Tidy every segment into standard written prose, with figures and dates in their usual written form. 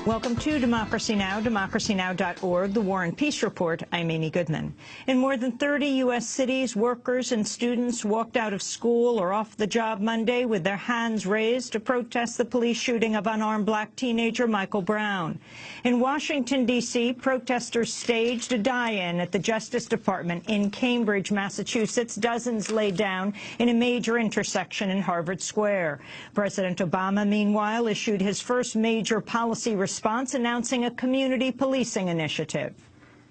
Welcome to Democracy Now!, democracynow.org, the War and Peace Report. I'm Amy Goodman. In more than 30 U.S. cities, workers and students walked out of school or off the job Monday with their hands raised to protest the police shooting of unarmed black teenager Michael Brown. In Washington, D.C., protesters staged a die-in at the Justice Department in Cambridge, Massachusetts. Dozens laid down in a major intersection in Harvard Square. President Obama, meanwhile, issued his first major policy response announcing a community policing initiative.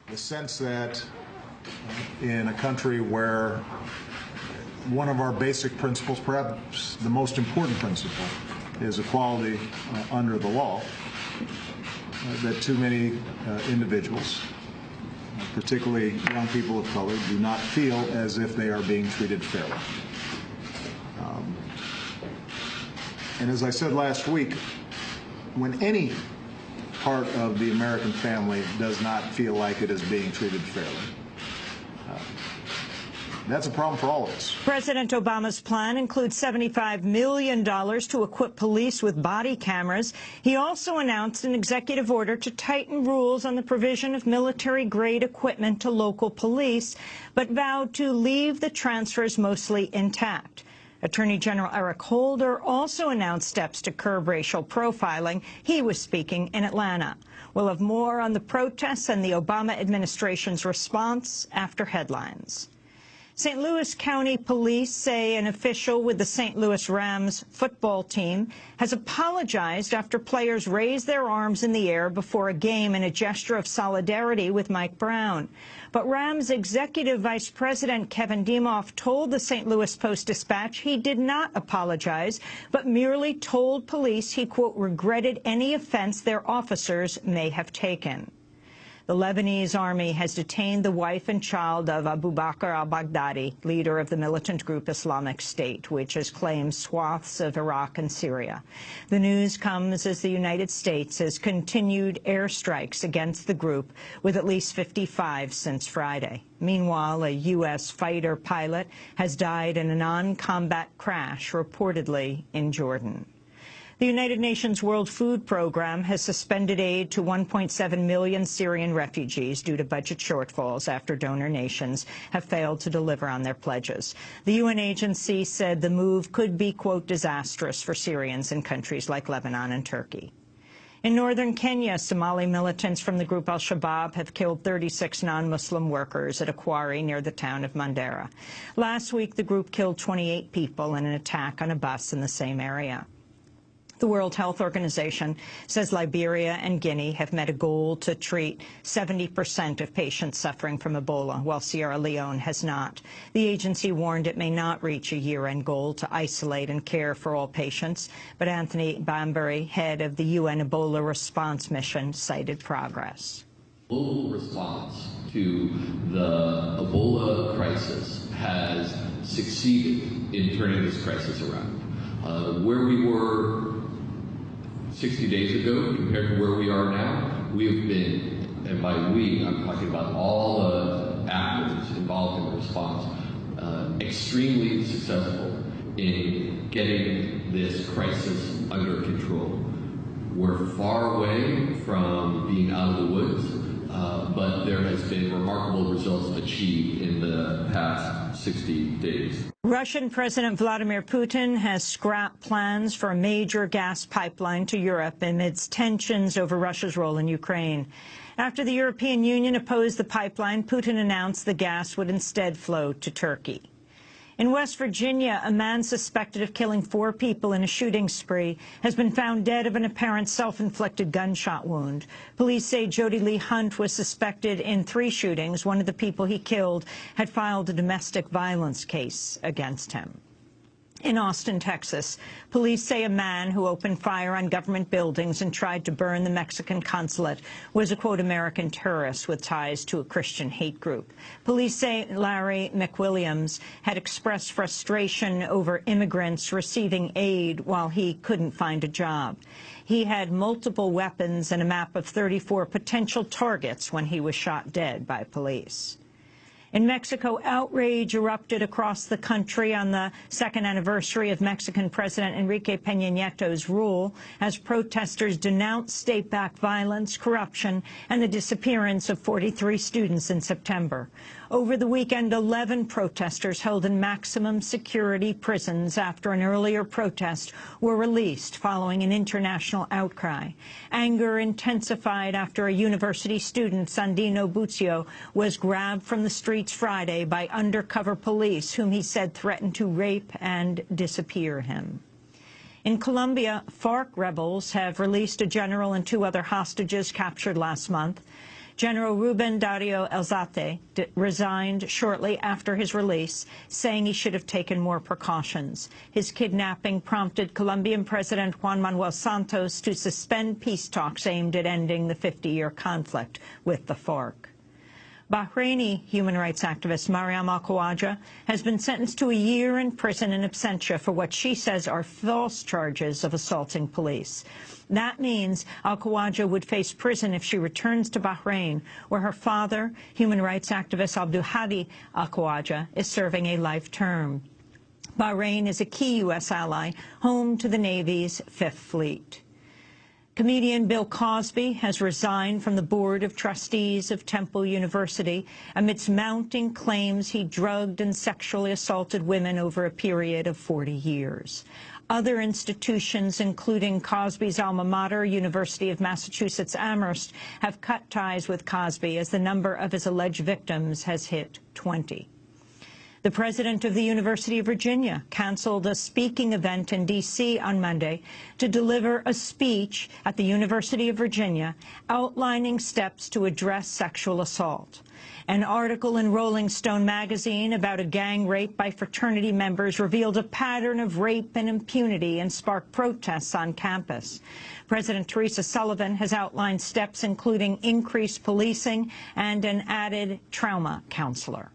The sense that in a country where one of our basic principles, perhaps the most important principle, is equality under the law, that too many individuals, particularly young people of color, do not feel as if they are being treated fairly. And as I said last week, when any part of the American family does not feel like it is being treated fairly, that's a problem for all of us. President Obama's plan includes $75 million to equip police with body cameras. He also announced an executive order to tighten rules on the provision of military-grade equipment to local police, but vowed to leave the transfers mostly intact. Attorney General Eric Holder also announced steps to curb racial profiling. He was speaking in Atlanta. We'll have more on the protests and the Obama administration's response after headlines. St. Louis County Police say an official with the St. Louis Rams football team has apologized after players raised their arms in the air before a game in a gesture of solidarity with Mike Brown. But Rams Executive Vice President Kevin Demoff told the St. Louis Post-Dispatch he did not apologize, but merely told police he, quote, regretted any offense their officers may have taken. The Lebanese army has detained the wife and child of Abu Bakr al-Baghdadi, leader of the militant group Islamic State, which has claimed swaths of Iraq and Syria. The news comes as the United States has continued airstrikes against the group, with at least 55 since Friday. Meanwhile, a U.S. fighter pilot has died in a non-combat crash, reportedly in Jordan. The United Nations World Food Program has suspended aid to 1.7 million Syrian refugees due to budget shortfalls after donor nations have failed to deliver on their pledges. The UN agency said the move could be, quote, disastrous for Syrians in countries like Lebanon and Turkey. In northern Kenya, Somali militants from the group al-Shabaab have killed 36 non-Muslim workers at a quarry near the town of Mandera. Last week, the group killed 28 people in an attack on a bus in the same area. The World Health Organization says Liberia and Guinea have met a goal to treat 70% of patients suffering from Ebola, while Sierra Leone has not. The agency warned it may not reach a year-end goal to isolate and care for all patients, but Anthony Bambury, head of the UN Ebola Response Mission, cited progress. Global response to the Ebola crisis has succeeded in turning this crisis around. Where we were 60 days ago compared to where we are now, we have been, and by we, I'm talking about all the actors involved in the response, extremely successful in getting this crisis under control. We're far away from being out of the woods, but there has been remarkable results achieved in the past 60 days. Russian President Vladimir Putin has scrapped plans for a major gas pipeline to Europe amidst tensions over Russia's role in Ukraine. After the European Union opposed the pipeline, Putin announced the gas would instead flow to Turkey. In West Virginia, a man suspected of killing 4 people in a shooting spree has been found dead of an apparent self-inflicted gunshot wound. Police say Jody Lee Hunt was suspected in 3 shootings. One of the people he killed had filed a domestic violence case against him. In Austin, Texas, police say a man who opened fire on government buildings and tried to burn the Mexican consulate was a, quote, American terrorist with ties to a Christian hate group. Police say Larry McWilliams had expressed frustration over immigrants receiving aid while he couldn't find a job. He had multiple weapons and a map of 34 potential targets when he was shot dead by police. In Mexico, outrage erupted across the country on the second anniversary of Mexican President Enrique Peña Nieto's rule as protesters denounced state-backed violence, corruption, and the disappearance of 43 students in September. Over the weekend, 11 protesters held in maximum security prisons after an earlier protest were released following an international outcry. Anger intensified after a university student, Sandino Buccio, was grabbed from the streets Friday by undercover police whom he said threatened to rape and disappear him. In Colombia, FARC rebels have released a general and 2 other hostages captured last month. General Ruben Dario Elzate resigned shortly after his release, saying he should have taken more precautions. His kidnapping prompted Colombian President Juan Manuel Santos to suspend peace talks aimed at ending the 50-year conflict with the FARC. Bahraini human rights activist Mariam Al-Khawaja has been sentenced to a year in prison in absentia for what she says are false charges of assaulting police. That means Al-Khawaja would face prison if she returns to Bahrain, where her father, human rights activist Abdulhadi Al-Khawaja, is serving a life term. Bahrain is a key U.S. ally, home to the Navy's Fifth Fleet. Comedian Bill Cosby has resigned from the Board of Trustees of Temple University amidst mounting claims he drugged and sexually assaulted women over a period of 40 years. Other institutions, including Cosby's alma mater, University of Massachusetts Amherst, have cut ties with Cosby as the number of his alleged victims has hit 20. The president of the University of Virginia canceled a speaking event in D.C. on Monday to deliver a speech at the University of Virginia outlining steps to address sexual assault. An article in Rolling Stone magazine about a gang rape by fraternity members revealed a pattern of rape and impunity and sparked protests on campus. President Teresa Sullivan has outlined steps including increased policing and an added trauma counselor.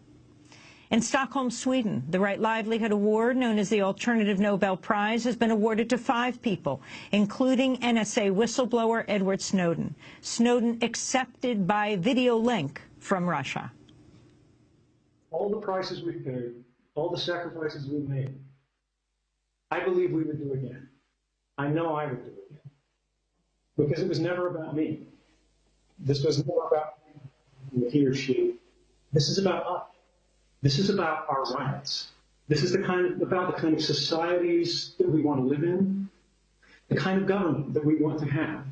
In Stockholm, Sweden, the Right Livelihood Award, known as the Alternative Nobel Prize, has been awarded to 5 people, including NSA whistleblower Edward Snowden. Snowden accepted by video link from Russia. All the prices we paid, all the sacrifices we made, I believe we would do again. I know I would do again. Because it was never about me. This was more about he or she. This is about us. This is about our rights. This is about the kind of societies that we want to live in, the kind of government that we want to have.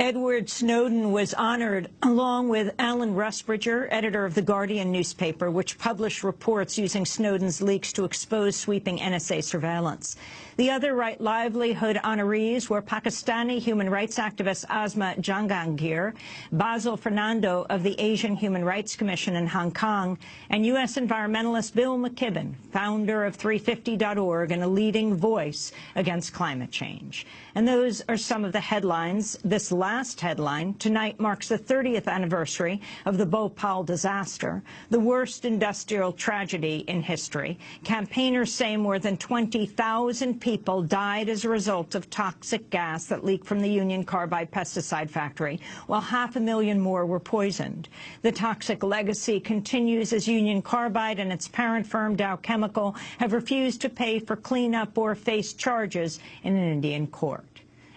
Edward Snowden was honored along with Alan Rusbridger, editor of The Guardian newspaper, which published reports using Snowden's leaks to expose sweeping NSA surveillance. The other Right Livelihood honorees were Pakistani human rights activist Asma Jahangir, Basil Fernando of the Asian Human Rights Commission in Hong Kong, and U.S. environmentalist Bill McKibben, founder of 350.org and a leading voice against climate change. And those are some of the headlines. This last headline, tonight marks the 30th anniversary of the Bhopal disaster, the worst industrial tragedy in history. Campaigners say more than 20,000 people died as a result of toxic gas that leaked from the Union Carbide pesticide factory, while 500,000 more were poisoned. The toxic legacy continues as Union Carbide and its parent firm Dow Chemical have refused to pay for cleanup or face charges in an Indian court.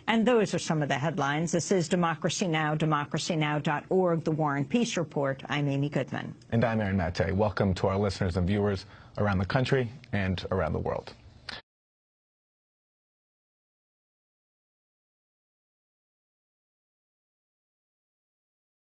And those are some of the headlines. This is Democracy Now!, democracynow.org, The War and Peace Report. I'm Amy Goodman. And I'm Aaron Maté. Welcome to our listeners and viewers around the country and around the world.